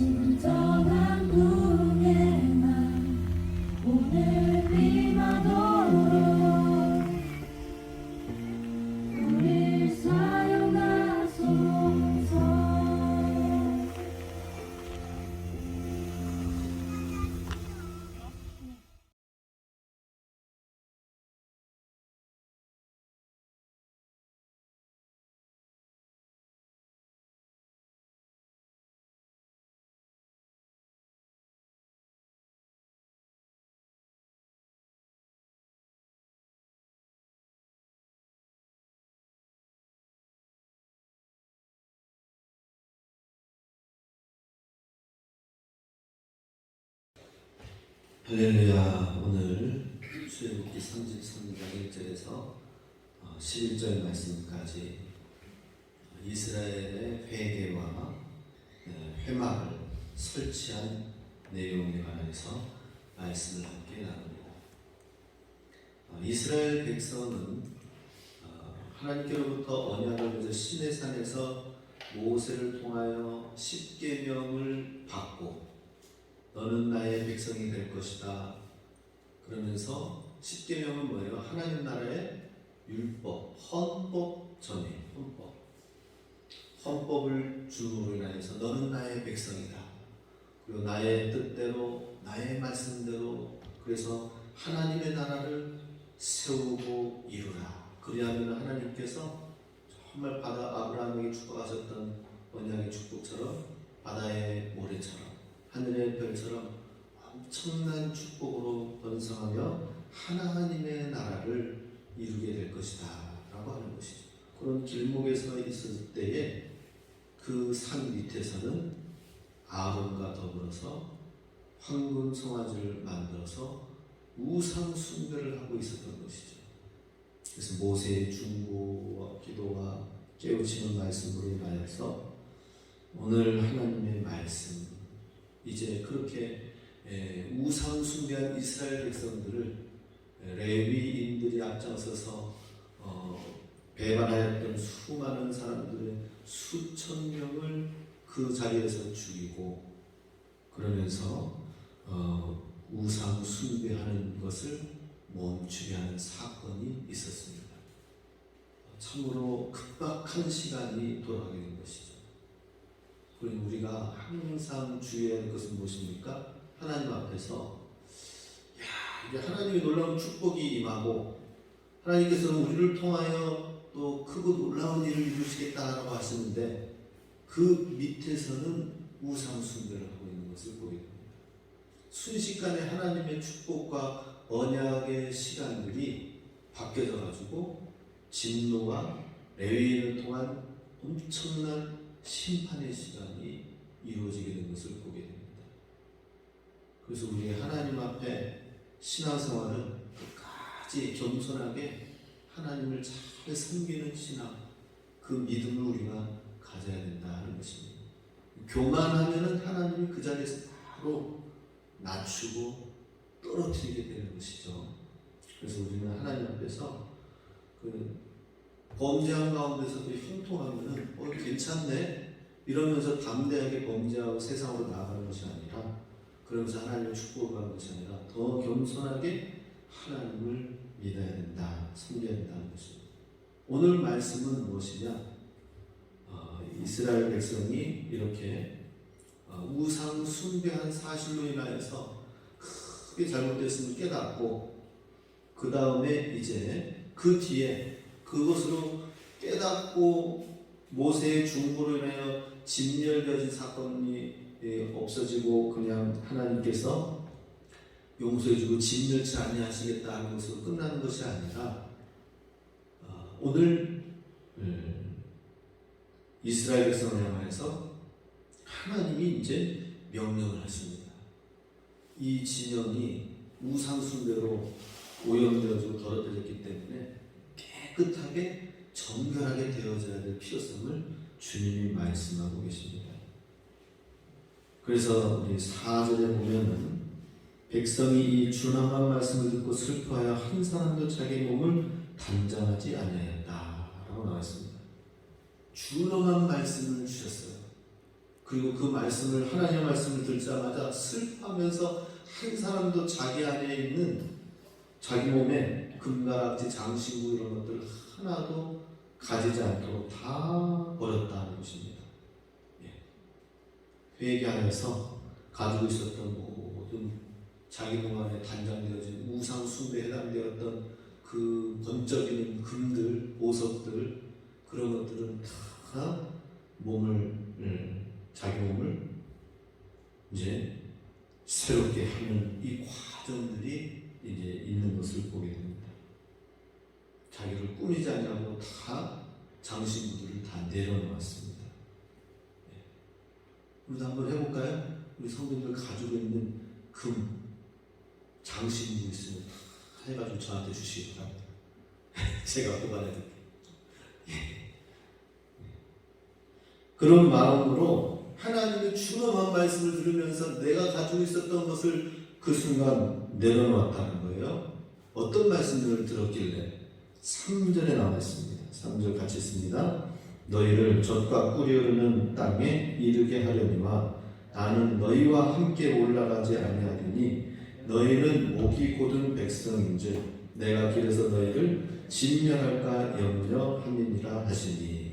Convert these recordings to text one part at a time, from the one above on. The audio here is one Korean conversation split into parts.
진정한 부흥에만 오늘 임하도록 우릴 사용하소서. 할렐루야. 오늘 출애굽기 33장 1절에서 11절 말씀까지 이스라엘의 회개와 회막을 설치한 내용에 관해서 말씀을 함께 나눕니다. 이스라엘 백성은 하나님께로부터 언약을 받아 시내산에서 모세를 통하여 십계명을 받고 너는 나의 백성이 될 것이다. 그러면서 십계명은 뭐예요? 하나님 나라의 율법, 헌법전이에요. 헌법을 줌으로 인하여서 너는 나의 백성이다. 그리고 나의 뜻대로, 나의 말씀대로, 그래서 하나님의 나라를 세우고 이루라. 그리하면 하나님께서 정말 아브라함에게 축복하셨던 언약의 축복처럼 바다의 모래처럼 하늘의 별처럼 엄청난 축복으로 번성하며 하나님의 나라를 이루게 될 것이다 라고 하는 것이죠. 그런 길목에 서 있을 때에 그 산 밑에서는 아론과 더불어서 황금 송아지를 만들어서 우상 숭배를 하고 있었던 것이죠. 그래서 모세의 중보와 기도와 깨우치는 말씀으로 인하여서 오늘 하나님의 말씀, 이제 그렇게 우상 숭배한 이스라엘 백성들을 레위인들이 앞장서서 배반하였던 수많은 사람들의 수천 명을 그 자리에서 죽이고, 그러면서 우상 숭배하는 것을 멈추게 하는 사건이 있었습니다. 참으로 급박한 시간이 돌아가게 된 것이죠. 그리고 우리가 항상 주의해야 할 것은 무엇입니까? 하나님 앞에서 이게 하나님의 놀라운 축복이 임하고 하나님께서는 우리를 통하여 또 크고 놀라운 일을 이루시겠다라고 하시는데 그 밑에서는 우상 숭배를 하고 있는 것을 보게 됩니다. 순식간에 하나님의 축복과 언약의 시간들이 바뀌어져 가지고 진노와 레위인을 통한 엄청난 심판의 시간이 이루어지게 된 것을 보게 됩니다. 그래서 우리 하나님 앞에 신앙생활은 끝까지 겸손하게 하나님을 잘 섬기는 신앙, 그 믿음을 우리가 가져야 된다는 것입니다. 교만하면은 하나님이 그 자리에서 바로 낮추고 떨어뜨리게 되는 것이죠. 그래서 우리는 하나님 앞에서 범죄한 가운데서도 형통하면은 괜찮네 이러면서 담대하게 범죄하고 세상으로 나아가는 것이 아니라, 그러면서 하나님의 축복을 받는 것이 아니라 더 겸손하게 하나님을 믿어야 된다, 섬겨야 된다는 것입니다. 오늘 말씀은 무엇이냐? 이스라엘 백성이 이렇게 우상 숭배한 사실로 인하여서 크게 잘못됐음을 깨닫고, 그 다음에 이제 그 뒤에 그것으로 깨닫고 모세의 중보로 인하여 진멸되어진 사건이 없어지고 그냥 하나님께서 용서해주고 진멸치 아니하시겠다 하는 것으로 끝나는 것이 아니라, 오늘 이스라엘 백성을 향해서 하나님이 이제 명령을 하십니다. 이 진영이 우상 숭배로 오염되어지고 더럽혀졌기 때문에 깨끗하게 정결하게 되어져야 될 필요성을 주님이 말씀하고 계십니다. 그래서 우리 4절에 보면은 백성이 이 준엄한 말씀을 듣고 슬퍼하여 한 사람도 자기 몸을 단장하지 아니하였다 라고 나와 있습니다. 준엄한 말씀을 주셨어요. 그리고 그 말씀을 하나님의 말씀을 듣자마자 슬퍼하면서 한 사람도 자기 안에 있는 자기 몸에 금가락지 장신구 이런 것들 하나도 가지지 않도록 다 버렸다는 것입니다. 회개 안에서 가지고 있었던 모든 자기 몸 안에 단장되어진 우상 숭배에 해당되었던 그 번쩍이는 금들, 보석들 그런 것들은 다 자기 몸을 이제 새롭게 하는 이 과정들이 이제 있는 것을 보게 됩니다. 자기를 꾸미지 않냐고 다 장신구들을 다 내려놓았습니다. 우리도 한번 해볼까요? 우리 성도님들 가지고 있는 금, 장신구 있으면 다 해가지고 저한테 주시기 바랍니다. 제가 보관해둘게요. 그런 마음으로 하나님의 준엄한 말씀을 들으면서 내가 가지고 있었던 것을 그 순간 내려놓았다는 거예요. 어떤 말씀들을 들었길래 3절에 나와 있습니다. 3절 같이 읽습니다. 너희를 젖과 꿀이 흐르는 땅에 이르게 하려니와 나는 너희와 함께 올라가지 아니하리니 너희는 목이 곧은 백성인즉 내가 길에서 너희를 진멸할까 염려함이니라 하시니.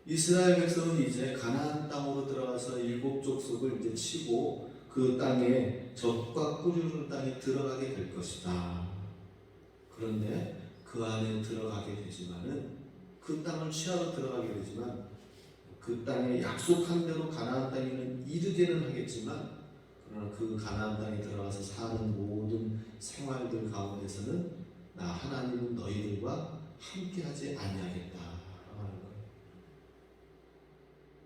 이스라엘 백성은 이제 가나안 땅으로 들어가서 7 족속을 이제 치고 그 땅에 젖과 꿀이 흐르는 땅에 들어가게 될 것이다. 그런데 그 안에 들어가게 되지만은 그 땅을 취하러 들어가게 되지만 그 땅에 약속한 대로 가나안 땅에는 이르게는 하겠지만 그러나 그 가나안 땅에 들어가서 사는 모든 생활들 가운데서는 나 하나님은 너희들과 함께하지 아니하겠다.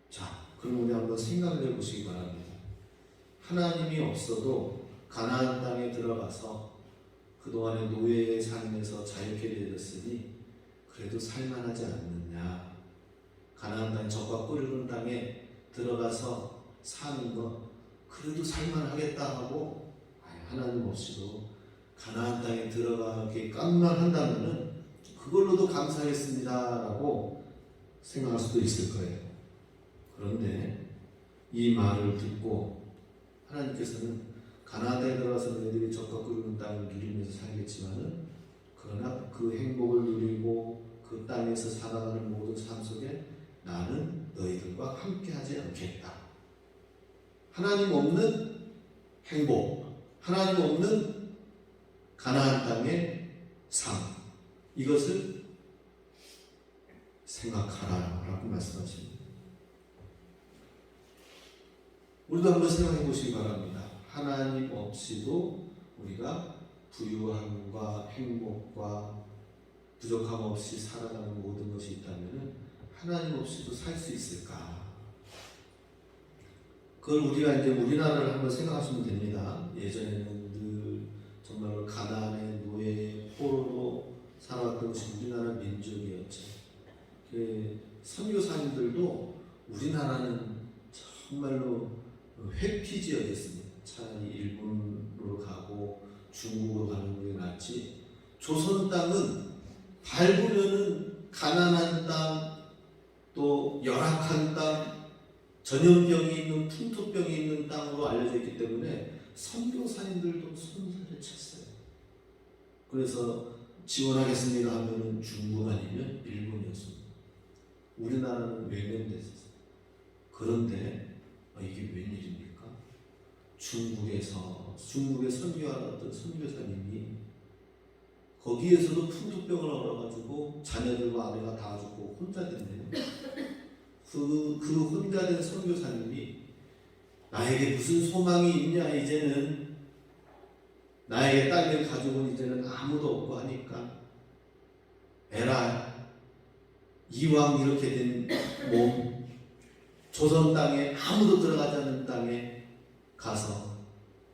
자, 그럼 우리 한번 생각을 해보시기 바랍니다. 하나님이 없어도 가나안 땅에 들어가서 그동안의 노예의 삶에서 자유케 되었으니 그래도 살만하지 않느냐. 가나안 땅 젖과 꿀이 흐르는 땅에 들어가서 사는 것 그래도 살만하겠다 하고 하나님 없이도 가나안 땅에 들어가기까지만 한다면은 그걸로도 감사했습니다 라고 생각할 수도 있을 거예요. 그런데 이 말을 듣고 하나님께서는 가나안 땅에 들어가서 너희들이 젖과 꿀이 흐르는 땅을 누리면서 살겠지만은 그러나 그 행복을 누리고 그 땅에서 살아가는 모든 삶 속에 나는 너희들과 함께하지 않겠다. 하나님 없는 행복, 하나님 없는 가나안 땅의 삶, 이것을 생각하라라고 말씀하십니다. 우리도 한번 생각해 보시기 바랍니다. 하나님 없이도 우리가 부유함과 행복과 부족함 없이 살아가는 모든 것이 있다면 하나님 없이도 살 수 있을까? 그걸 우리가 이제 우리나라를 한번 생각하시면 됩니다. 예전에는 늘 정말로 가나안의 노예 포로로 살아왔던 것이 우리나라 민족이었죠. 선교사님들도 우리나라는 정말로 회피지역이었습니다. 차라리 일본으로 가고 중국으로 가는 게 낫지. 조선 땅은 밟으면은 가난한 땅, 또 열악한 땅, 전염병이 있는 풍토병이 있는 땅으로 알려져 있기 때문에 선교사님들도 손살을 쳤어요. 그래서 지원하겠습니다 하면은 중국 아니면 일본이었습니다. 우리나라는 외면됐었어요. 그런데 이게 웬일입니까? 중국에 선교하러 왔던 선교사님이 거기에서도 풍토병을 얻어가지고 자녀들과 아내가 다 죽고 혼자 됐네요. 그 혼자 된 선교사님이 나에게 무슨 소망이 있냐, 이제는 나에게 딸들 가족은 이제는 아무도 없고 하니까 에라, 이왕 이렇게 된 몸, 조선 땅에 아무도 들어가지 않는 땅에 가서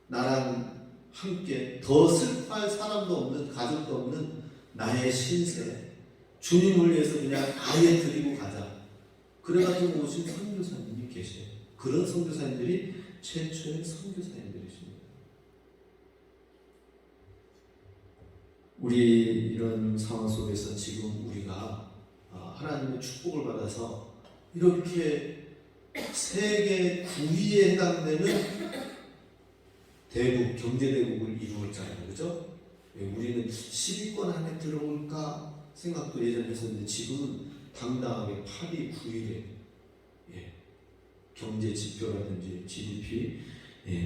나랑 함께 더 슬퍼할 사람도 없는, 가족도 없는 나의 신세 주님을 위해서 그냥 아예 드리고 가자. 그래가지고 오신 선교사님이 계세요. 그런 선교사님들이 최초의 선교사님들이십니다. 우리 이런 상황 속에서 지금 우리가 하나님의 축복을 받아서 이렇게 세계 9위에 해당되는 대국, 경제대국을 이루었잖아요. 그죠? 우리는 10위권 안에 들어올까 생각도 예전에 했었는데 지금은 당당하게 8위, 9위에 경제 지표라든지 GDP,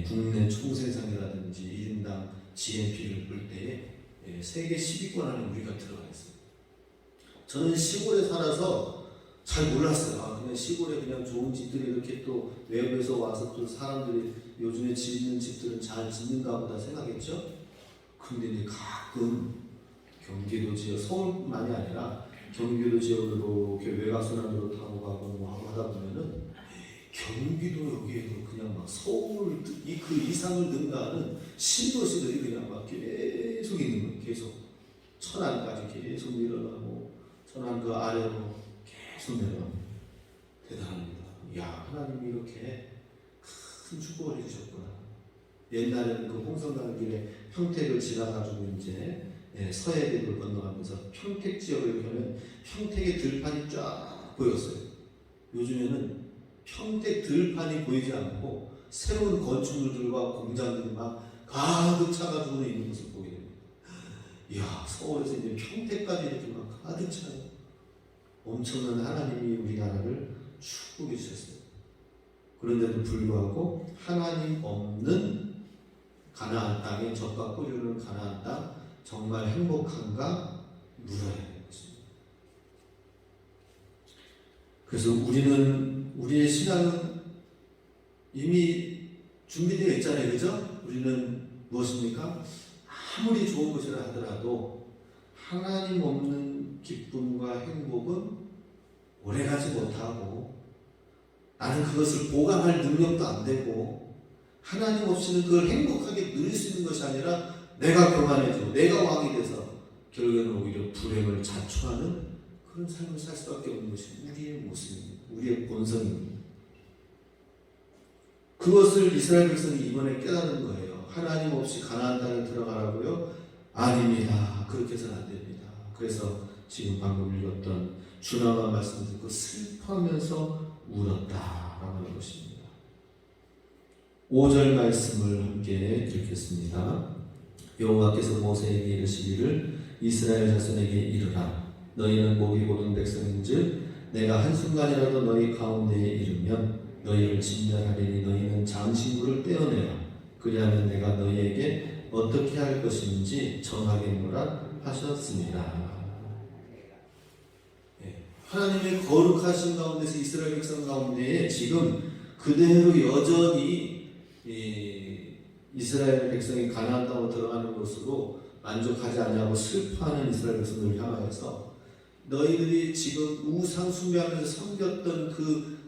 국내 총생산이라든지 1인당 GNP를 볼 때에 세계 10위권 안에 우리가 들어가 있어요. 저는 시골에 살아서 잘 몰랐어요. 그냥 시골에 그냥 좋은 집들이 이렇게 또 외부에서 와서 또 사람들이 요즘에 짓는 집들은 잘 짓는가 보다 생각했죠. 근데 이제 가끔 경기도 지역, 서울만이 아니라 경기도 지역으로 이렇게 외곽순환으로 타고 가고 뭐 하다 보면은 경기도 여기에도 그냥 막 서울 그 이상을 능가하는 신도시들이 그냥 막 계속 있는 거예요. 계속 천안까지 계속 밀어나고 천안 그 아래로 계속 내려가고 대단합니다. 야, 하나님이 이렇게 큰 축복을 해주셨구나. 옛날에는 그 홍성강 길에 평택을 지나가지고 이제 서해대를 건너가면서 평택 지역을 이렇게 하면 평택의 들판이 쫙 보였어요. 요즘에는 평택 들판이 보이지 않고 새로운 건축물들과 공장들이 막 가득 차가지고 있는 것을 보게 됩니다. 이야, 서울에서 이제 평택까지 이렇게 막 가득 차요. 엄청난 하나님이 우리나라를 축복해 주셨어요. 그런데도 불구하고 하나님 없는 가나안 땅에 젖과 꿀이 흐르는 가나안 땅 정말 행복한가 물어야 하는 것입니다. 그래서 우리의 신앙은 이미 준비되어 있잖아요. 그죠? 우리는 무엇입니까? 아무리 좋은 것이라 하더라도 하나님 없는 기쁨과 행복은 오래가지 못하고 나는 그것을 보강할 능력도 안 되고 하나님 없이는 그걸 행복하게 누릴 수 있는 것이 아니라 내가 교만해지고 내가 왕이 돼서 결국에는 오히려 불행을 자초하는 그런 삶을 살 수밖에 없는 것이 우리의 모습입니다. 우리의 본성입니다. 그것을 이스라엘 백성이 이번에 깨달은 거예요. 하나님 없이 가나안 땅에 들어가라고요? 아닙니다. 그렇게 해서는 안 됩니다. 그래서 지금 방금 읽었던 주나가 말씀 듣고 슬퍼하면서 울었다라고 하는 것입니다. 5절 말씀을 함께 읽겠습니다. 여호와께서 모세에게 이르시기를 이스라엘 자손에게 이르라. 너희는 목이 곧은 백성인즉 내가 한순간이라도 너희 가운데에 이르면 너희를 진멸하리니 너희는 장신구를 떼어내라. 그리하면 내가 너희에게 어떻게 할 것인지 정하겠노라 하셨습니다. 하나님의 거룩하신 가운데서 이스라엘 백성 가운데에 지금 그대로 여전히 이스라엘 백성이 가나안 땅으로 들어가는 것으로 만족하지 않냐고 슬퍼하는 이스라엘 백성들을 향하여서 너희들이 지금 우상 숭배하면서 섬겼던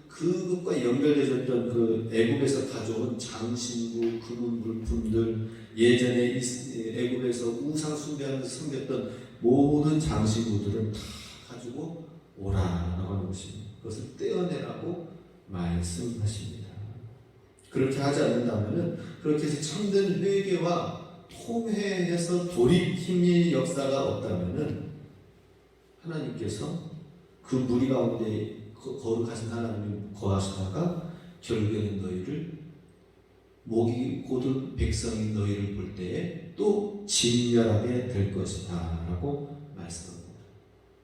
그것과 연결되었던 그 애굽에서 가져온 장신구, 금은 물품들, 예전에 애굽에서 우상 숭배하면서 섬겼던 모든 장신구들을 다 가지고 오라라고 하는 것입니다. 그것을 떼어내라고 말씀하십니다. 그렇게 하지 않는다면은 그렇게 해서 참된 회개와 통회해서 돌이킴의 역사가 없다면은 하나님께서 그 무리 가운데 거룩하신 하나님이 거하시다가 결국에는 너희를 목이 곧은 백성인 너희를 볼 때에 또 진멸하게 될 것이다 라고 말씀합니다.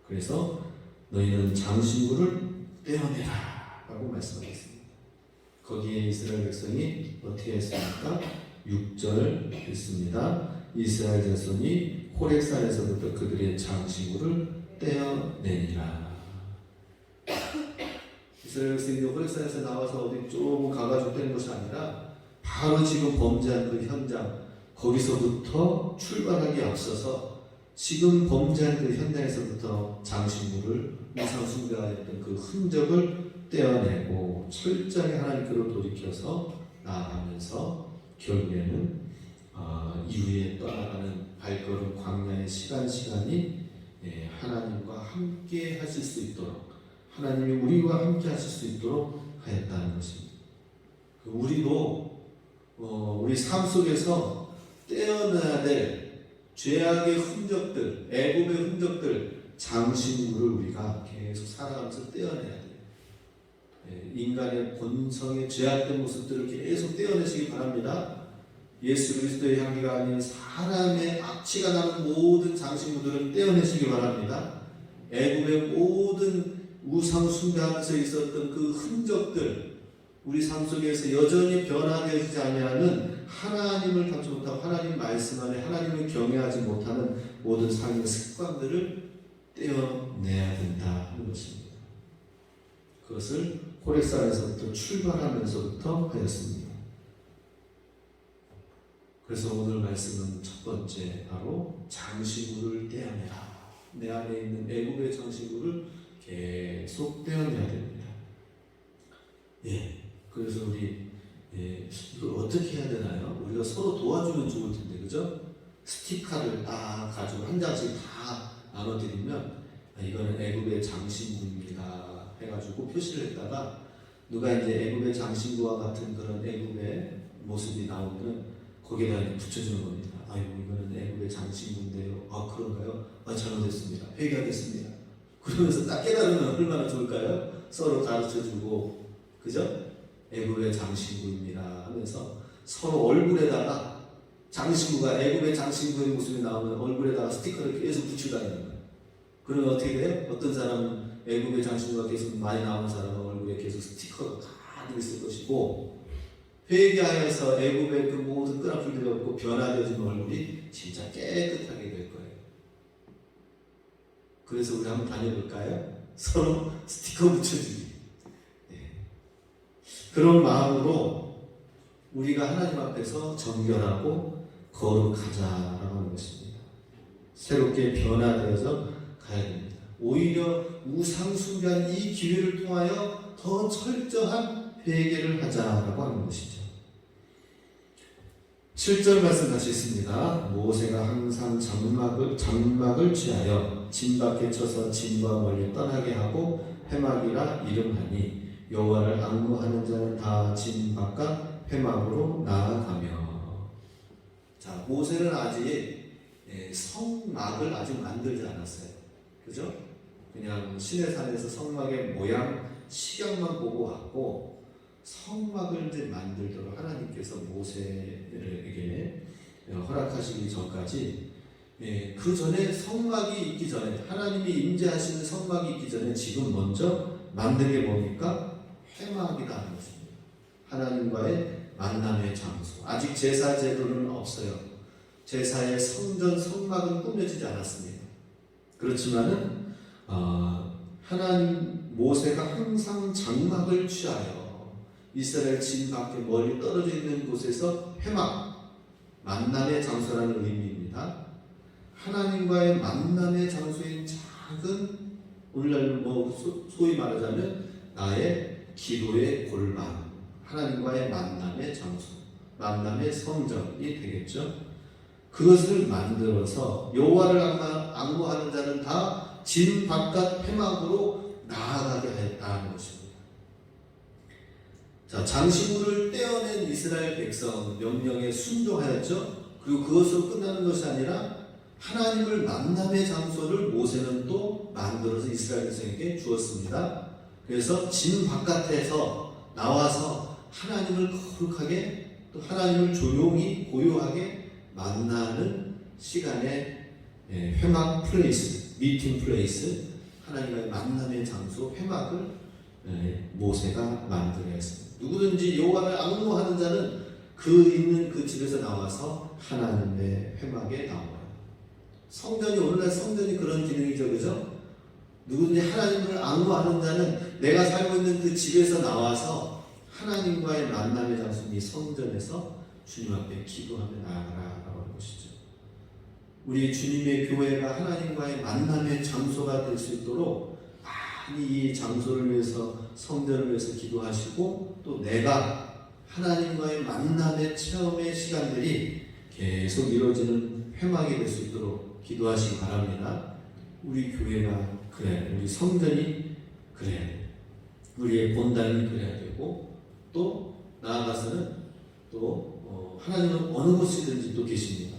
그래서 너희는 장신구를 떼어내라 라고 말씀하셨습니다. 거기에 이스라엘 백성이 어떻게 했습니까? 6절 읽습니다. 이스라엘 자손이 호렙산에서부터 그들의 장신구를 떼어내니라. 이스라엘 백성이 호렙산에서 나와서 어디 조금 가가지고 떼는 것이 아니라 바로 지금 범죄한 그 현장 거기서부터 출발하기 앞서서 지금 범죄한 그 현장에서부터 장신구를 우상 숭배하였던 그 흔적을 떼어내고 철저하게 하나님께로 돌이켜서 나아가면서 결국에는 이후에 떠나가는 발걸음 광야의 시간이 하나님과 함께 하실 수 있도록 하나님이 우리와 함께 하실 수 있도록 하였다는 것입니다. 우리도 우리 삶 속에서 떼어내야 될 죄악의 흔적들, 애굽의 흔적들, 장신구를 우리가 계속 살아가면서 떼어내야 돼요. 인간의 본성의 죄악된 모습들을 계속 떼어내시기 바랍니다. 예수 그리스도의 향기가 아닌 사람의 악취가 나는 모든 장신구들을 떼어내시기 바랍니다. 애굽의 모든 우상 숭배하면서 있었던 그 흔적들, 우리 삶 속에서 여전히 변화되어지지 아니하는 하나님을 닮지 못하고 하나님 말씀 안에 하나님을 경외하지 못하는 모든 삶의 습관들을 떼어내야 된다 하는 것입니다. 그것을 호렙산에서부터 출발하면서부터 하였습니다. 그래서 오늘 말씀은 첫 번째 바로 장신구를 떼어내라. 내 안에 있는 애굽의 장신구를 계속 떼어내야 됩니다. 그래서 우리 이걸 어떻게 해야 되나요? 우리가 서로 도와주면 좋을 텐데, 그죠? 스티커를 딱 가지고 한 장씩 다 나눠드리면 이거는 애굽의 장신구입니다 해가지고 표시를 했다가 누가 이제 애굽의 장신구와 같은 그런 애굽의 모습이 나오면 거기에다 붙여주는 겁니다. 아이고 이거는 애굽의 장신구인데요. 아 그런가요? 잘못했습니다. 회개하겠습니다. 그러면서 딱 깨달으면 얼마나 좋을까요? 서로 가르쳐주고, 그죠? 애굽의 장신구입니다 하면서 서로 얼굴에다가 장신구가 애굽의 장신구의 모습이 나오면 얼굴에다가 스티커를 계속 붙이고 다니는 거예요. 그러면 어떻게 돼요? 어떤 사람은 애굽의 장신구가 계속 많이 나오는 사람은 얼굴에 계속 스티커가 가득 있을 것이고, 회개하여서 애굽의 그 모든 끈아풀들이 없고 변화되어진 얼굴이 진짜 깨끗하게 될 거예요. 그래서 우리 한번 다녀볼까요? 서로 스티커 붙여주기. 그런 마음으로 우리가 하나님 앞에서 정결하고 거룩하자라고 하는 것입니다. 새롭게 변화되어서 가야 됩니다. 오히려 우상 숭배한 이 기회를 통하여 더 철저한 회개를 하자라고 하는 것이죠. 7절 말씀 다시 있습니다. 모세가 항상 장막을 취하여 진 밖에 쳐서 진과 멀리 떠나게 하고 회막이라 이름하니 여호와를 앙무하는 자는 다 진 바깥 회막으로 나아가며. 자, 모세는 아직 성막을 아직 만들지 않았어요. 그죠? 그냥 시내산에서 성막의 모양 식양만 보고 왔고, 성막을 이제 만들도록 하나님께서 모세에게 허락하시기 전까지, 그 전에 성막이 있기 전에, 하나님이 임재하시는 성막이 있기 전에 지금 먼저 만든 게 뭡니까? 회막이라는 것입니다. 하나님과의 만남의 장소. 아직 제사 제도는 없어요. 제사의 성전 성막은 꾸며지지 않았습니다. 그렇지만은 하나님 모세가 항상 장막을 취하여 이스라엘 진 밖에 멀리 떨어져 있는 곳에서 회막, 만남의 장소라는 의미입니다. 하나님과의 만남의 장소인 작은, 오늘날 소위 말하자면 나의 기도의 골방, 하나님과의 만남의 장소, 만남의 성전이 되겠죠. 그것을 만들어서 여호와를 앙무하는 자는 다 진 바깥 회막으로 나아가게 하였다는 것입니다. 자, 장신구를 떼어낸 이스라엘 백성 명령에 순종하였죠. 그리고 그것으로 끝나는 것이 아니라 하나님을 만남의 장소를 모세는 또 만들어서 이스라엘 백성에게 주었습니다. 그래서 진 바깥에서 나와서 하나님을 거룩하게, 또 하나님을 조용히 고요하게 만나는 시간에 회막 플레이스, 미팅 플레이스, 하나님과의 만남의 장소 회막을 모세가 만들어야 했습니다. 누구든지 여호와를 앙무하는 자는 그 있는 그 집에서 나와서 하나님의 회막에 나와요. 성전이, 오늘날 성전이 그런 기능이죠, 그죠? 누구든지 하나님을 앙무하는 자는 내가 살고 있는 그 집에서 나와서 하나님과의 만남의 장소, 이 성전에서 주님 앞에 기도하며 나아가라라고 하는 것이죠. 우리 주님의 교회가 하나님과의 만남의 장소가 될 수 있도록 많이 이 장소를 위해서, 성전을 위해서 기도하시고, 또 내가 하나님과의 만남의 체험의 시간들이 계속 이루어지는 회막이 될 수 있도록 기도하시기 바랍니다. 우리 교회가 그래야 돼요. 우리 성전이 그래야 돼요. 우리의 본당이 그래야 되고, 또 나아가서는 또 하나님은 어느 곳이든지 또 계십니다.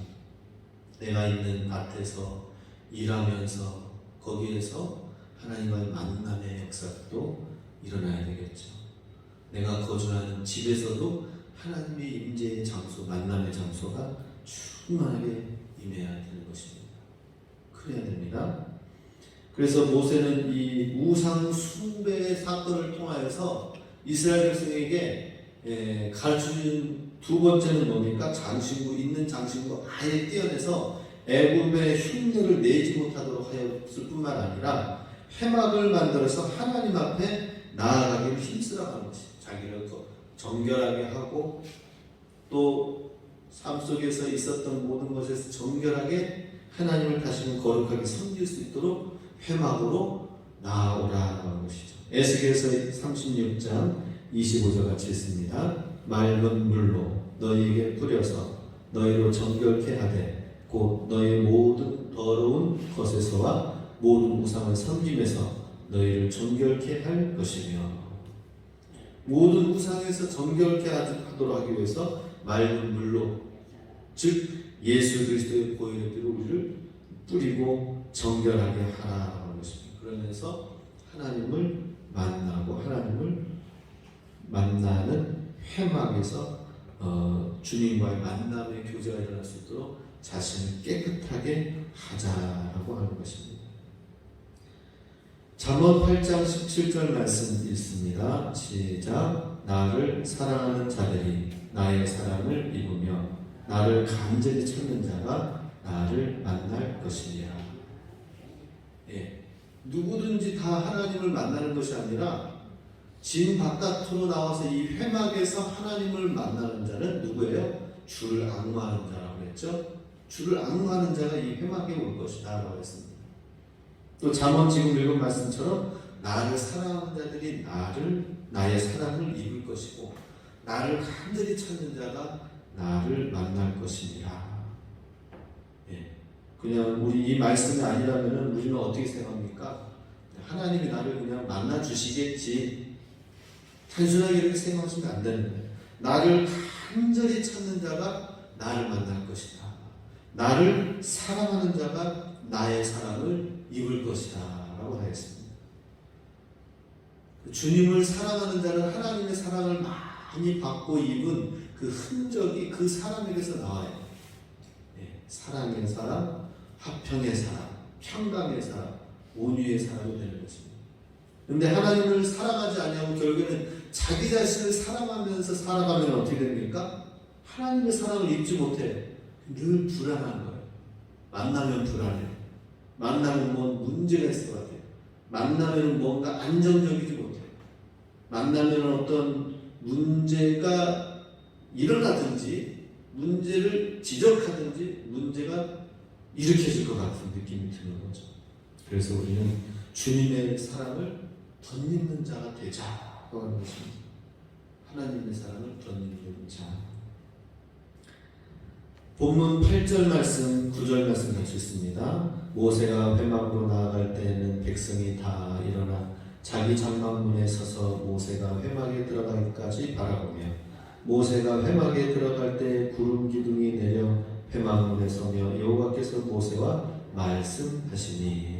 내가 있는 밭에서 일하면서 거기에서 하나님과의 만남의 역사도 일어나야 되겠죠. 내가 거주하는 집에서도 하나님의 임재의 장소, 만남의 장소가 충만하게 임해야 되는 것입니다. 그래야 됩니다. 그래서 모세는 이 우상 숭배의 사건을 통하여서 이스라엘 백성에게 가르쳐준 두 번째는 뭡니까? 장신구, 있는 장신구 아예 떼어내서 애굽의 흉내를 내지 못하도록 하였을 뿐만 아니라 회막을 만들어서 하나님 앞에 나아가기를 힘쓰라고 하는 것입니다. 자기를 정결하게 하고 또 삶 속에서 있었던 모든 것에서 정결하게 하나님을 다시는 거룩하게 섬길 수 있도록 회막으로 나아오라는 것이죠. 에스겔서 36장 25절 같이 있습니다. 맑은 물로 너희에게 뿌려서 너희로 정결케 하되 곧 너희 모든 더러운 것에서와 모든 우상을 섬김에서 너희를 정결케 할 것이며, 모든 우상에서 정결케 하도록 하기 위해서 맑은 물로, 즉 예수 그리스도의 보혈의 피로 우리를 뿌리고 정결하게 하라는 것입니다. 그러면서 하나님을 만나고 하나님을 만나는 회막에서 주님과의 만남의 교제가 일어날 수 있도록 자신을 깨끗하게 하자라고 하는 것입니다. 잠언 8장 17절 말씀 읽습니다. 시작. 나를 사랑하는 자들이 나의 사랑을 입으며 나를 간절히 찾는 자가 나를 만날 것이니라. 예, 누구든지 다 하나님을 만나는 것이 아니라 진 바깥으로 나와서 이 회막에서 하나님을 만나는 자는 누구예요? 주를 앙모하는 자라고 했죠. 주를 앙모하는 자가 이 회막에 올 것이다 라고 했습니다. 또 잠언 지금 읽은 말씀처럼 나를 사랑하는 자들이 나의 사랑을 입을 것이고 나를 간절히 찾는 자가 나를 만날 것이니라. 예, 그냥 우리 이 말씀이 아니라면 우리는 어떻게 생각합니까? 하나님이 나를 그냥 만나 주시겠지, 단순하게 이렇게 생각하시면 안 되는 거예요. 나를 간절히 찾는 자가 나를 만날 것이다. 나를 사랑하는 자가 나의 사랑을 입을 것이다 라고 하였습니다. 주님을 사랑하는 자는 하나님의 사랑을 많이 받고 입은 그 흔적이 그 사람에게서 나와요. 예, 사랑의 사람, 화평의 사람, 평강의 사람, 온유의 사람이 되는 것입니다. 그런데 하나님을 사랑하지 아니하고 결국에는 자기 자신을 사랑하면서 살아가면 어떻게 됩니까? 하나님의 사랑을 입지 못해. 늘 불안한 거예요. 만나면 불안해요. 만나면 뭔 문제가 있을 것 같아요. 만나면 뭔가 안정적이지 못해요. 만나면 어떤 문제가 일어나든지 문제를 지적하든지 문제가 일으켜질 것 같은 느낌이 드는 거죠. 그래서 우리는 주님의 사랑을 덧입는 자가 되자고 하는 것입니다. 하나님의 사랑을 덧입는 자. 본문 8절 말씀, 9절 말씀 같이 있습니다. 모세가 회막으로 나아갈 때에는 백성이 다 일어나 자기 장막문에 서서 모세가 회막에 들어가기까지 바라보며 모세가 회막에 들어갈 때 구름 기둥이 내려 회막문에 서며 여호와께서 모세와 말씀하시니.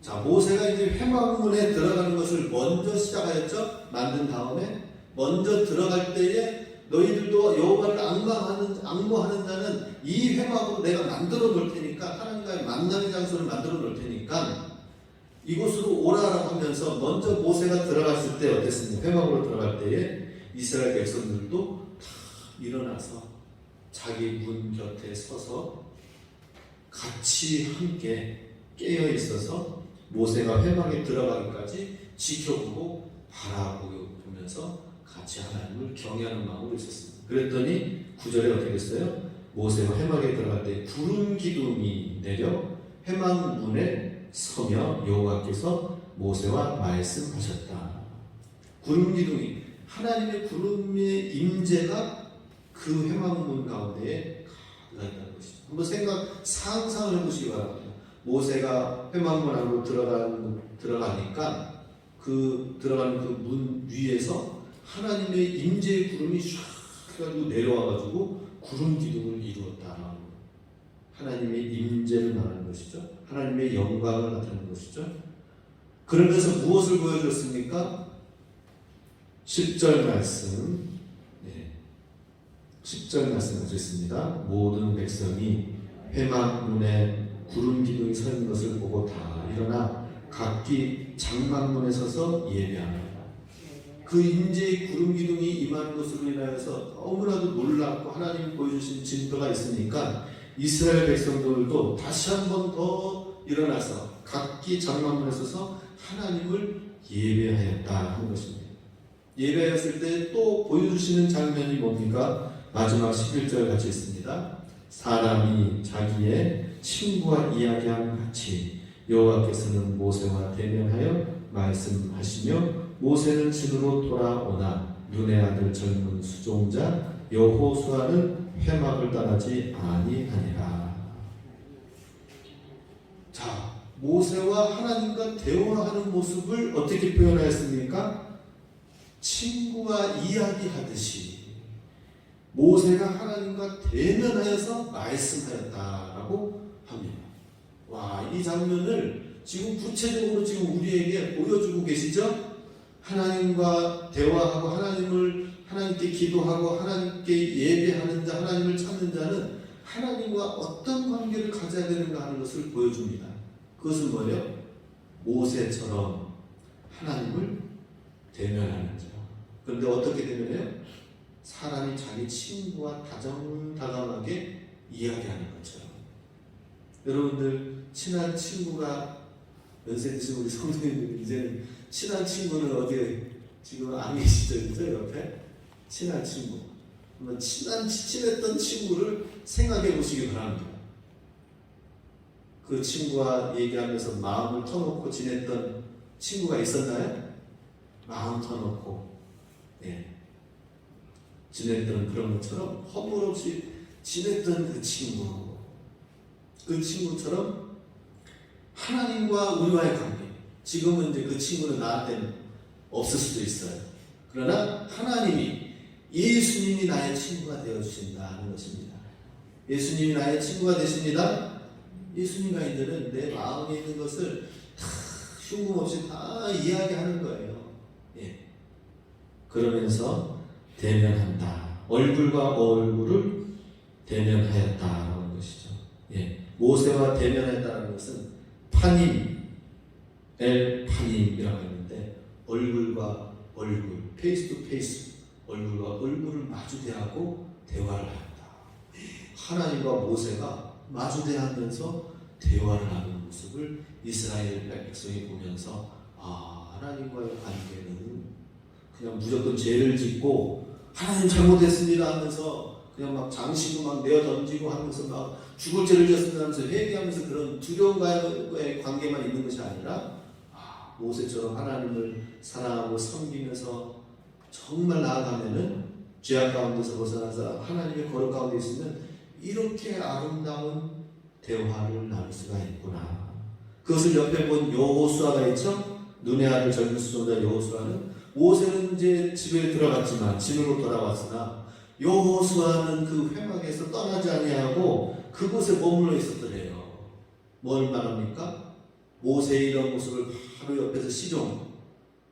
자, 모세가 이제 회막문에 들어가는 것을 먼저 시작하였죠. 만든 다음에 먼저 들어갈 때에 너희들도 여호와를 앙모하는 자는 이 회막으로 내가 만들어 놓을 테니까, 하나님과의 만남의 장소를 만들어 놓을 테니까 이곳으로 오라라고 하면서 먼저 모세가 들어갔을 때 어땠습니까? 회막으로 들어갈 때에 이스라엘 백성들도 다 일어나서 자기 문 곁에 서서 같이 함께 깨어 있어서 모세가 회막에 들어가기까지 지켜보고 바라보면서 같이 하나님을 경외하는 마음으로 있었습니다. 그랬더니 9절에 어떻게 됐어요? 모세가 회막에 들어갈 때 구름 기둥이 내려 회막 문에 서며 여호와께서 모세와 말씀하셨다. 구름 기둥이, 하나님의 구름의 임재가 그 회막문 가운데에 가득 있다는 것이죠. 한번 상상을 해보시기 바랍니다. 모세가 회막문 안으로 들어가니까 들어가는 그 문 위에서 하나님의 임재의 구름이 샥 해가지고 내려와가지고 구름 기둥을 이루었다. 하나님의 임재를 말하는 것이죠. 하나님의 영광을 나타내는 것이죠. 그러면서 무엇을 보여줬습니까? 10절 말씀, 10절 말씀 드렸습니다. 모든 백성이 회막문에 구름 기둥이 서 있는 것을 보고 다 일어나 각기 장막문에 서서 예배합니다. 그 임재의 구름 기둥이 임하는 것으로 인하여서 너무나도 놀랍고 하나님이 보여주신 징표가 있으니까 이스라엘 백성들도 다시 한 번 더 일어나서 각기 장막문에 서서 하나님을 예배하였다 하는 것입니다. 예배하였을 때 또 보여주시는 장면이 뭡니까? 마지막 11절 같이 있습니다. 사람이 자기의 친구와 이야기함 같이 여호와께서는 모세와 대면하여 말씀하시며 모세는 진으로 돌아오나 눈의 아들 젊은 수종자 여호수아는 회막을 떠나지 아니하니라. 자, 모세와 하나님과 대화하는 모습을 어떻게 표현하였습니까? 친구와 이야기하듯이 모세가 하나님과 대면하여서 말씀하였다라고 합니다. 와, 이 장면을 지금 구체적으로 지금 우리에게 보여주고 계시죠? 하나님과 대화하고 하나님께 기도하고 하나님께 예배하는 자, 하나님을 찾는 자는 하나님과 어떤 관계를 가져야 되는가 하는 것을 보여줍니다. 그것은 뭐예요? 모세처럼 하나님을 대면하는 자. 그런데 어떻게 대면해요? 사람이 자기 친구와 다정다감하게 이야기하는 것처럼. 여러분들 친한 친구가 연세 드신 우리 성도님들 이제는 친한 친구는 어디에 지금 안 계시죠? 그죠? 옆에 친한 친구. 한번 친했던 친구를 생각해 보시기 바랍니다. 그 친구와 얘기하면서 마음을 터놓고 지냈던 친구가 있었나요? 마음 터놓고 지냈던 그런 것처럼 허물없이 지냈던 그 친구처럼 하나님과 우리와의 관계. 지금은 이제 그 친구는 나한테는 없을 수도 있어요. 그러나 하나님이 예수님이 나의 친구가 되어주신다는 것입니다. 예수님이 나의 친구가 되십니다. 예수님과 이들은 내 마음에 있는 것을 다 흉금없이 다 이야기하는 거예요. 그러면서 대면한다. 얼굴과 얼굴을 대면하였다라는 것이죠. 모세와 대면했다는 것은 파님, 파님이라고 했는데 얼굴과 얼굴, 페이스 투 페이스, 얼굴과 얼굴을 마주대하고 대화를 한다. 하나님과 모세가 마주대하면서 대화를 하는 모습을 이스라엘 백성이 보면서 하나님과의 관계는 그냥 무조건 죄를 짓고 하나님 잘못했습니다 하면서 그냥 막 장식을 막 내어 던지고 하면서 막 죽을 죄를 지었습니다 하면서 회개하면서 그런 두려움과의 관계만 있는 것이 아니라 모세처럼 하나님을 사랑하고 섬기면서 정말 나아가면은 죄악 가운데서 벗어나서 하나님의 거룩 가운데 있으면 이렇게 아름다운 대화를 나눌 수가 있구나. 그것을 옆에 본 여호수아가 있죠. 눈의 아들 젊은 수종자 여호수아는 모세는 이제 집에 들어갔지만 진으로 돌아왔으나 여호수아는 그 회막에서 떠나지 아니하고 그곳에 머물러 있었더래요. 뭘 말합니까? 모세의 이런 모습을 바로 옆에서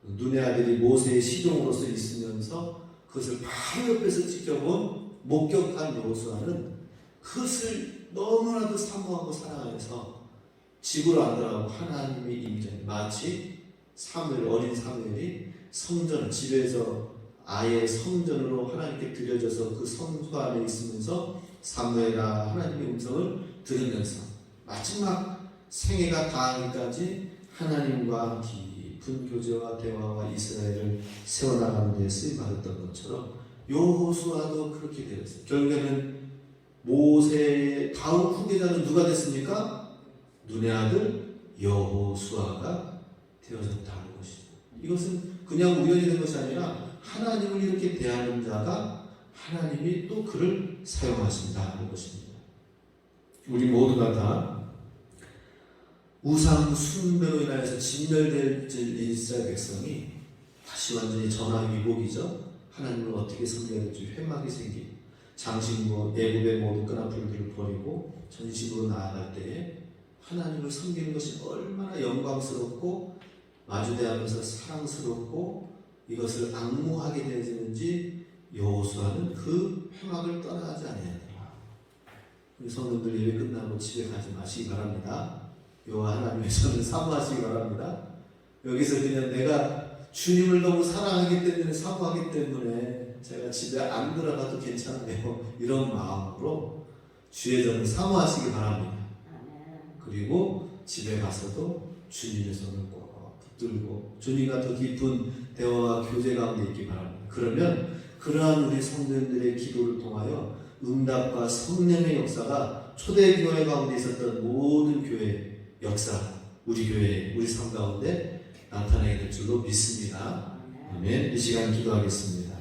눈의 아들이 모세의 시종으로서 있으면서 그것을 바로 옆에서 지켜본 목격한 여호수아는 그것을 너무나도 사모하고 사랑해서 집으로 안 들어가고 하나님의 임재, 마치 어린 사무엘이 성전, 집에서 아예 성전으로 하나님께 드려져서 그 성소 안에 있으면서 사무엘아 하나님의 음성을 들으면서 마지막 생애가 다하기까지 하나님과 깊은 교제와 대화와 이스라엘을 세워나가는 데 쓰임받았던 것처럼 여호수아도 그렇게 되었어요. 결국에는 모세의 다음 후계자는 누가 됐습니까? 눈의 아들 여호수아가 되어졌다는 것이죠. 이것은 그냥 우연히 된 것이 아니라 하나님을 이렇게 대하는 자가 하나님이 또 그를 사용하신다는 것입니다. 우리 모두가 다 우상 숭배로 인하여서 진멸될 이스라엘 백성이 다시 완전히 전화위복이죠. 하나님을 어떻게 섬겨야 될지 회막이 생기고 장신구 애굽의 모든 끈앞풀들을 버리고 전심으로 나아갈 때에 하나님을 섬기는 것이 얼마나 영광스럽고 마주대하면서 사랑스럽고 이것을 악무하게 되는지 여호수아는 그 평학을 떠나지 아니하더라. 우리 성도들 예배 끝나고 집에 가지 마시기 바랍니다. 여호와 하나님의 손을 사모하시기 바랍니다. 여기서 그냥 내가 주님을 너무 사랑하기 때문에 사모하기 때문에 제가 집에 안 들어가도 괜찮네요. 이런 마음으로 주의 전을 사모하시기 바랍니다. 그리고 집에 가서도 주님의 손을 꼭 붙들고 주님과 더 깊은 대화와 교제 가운데 있기 바랍니다. 그러면 그러한 우리 성도님들의 기도를 통하여 응답과 성령의 역사가 초대교회 가운데 있었던 모든 교회 역사, 우리 교회, 우리 삶 가운데 나타나게 될 줄로 믿습니다. 아멘. 이 시간 기도하겠습니다.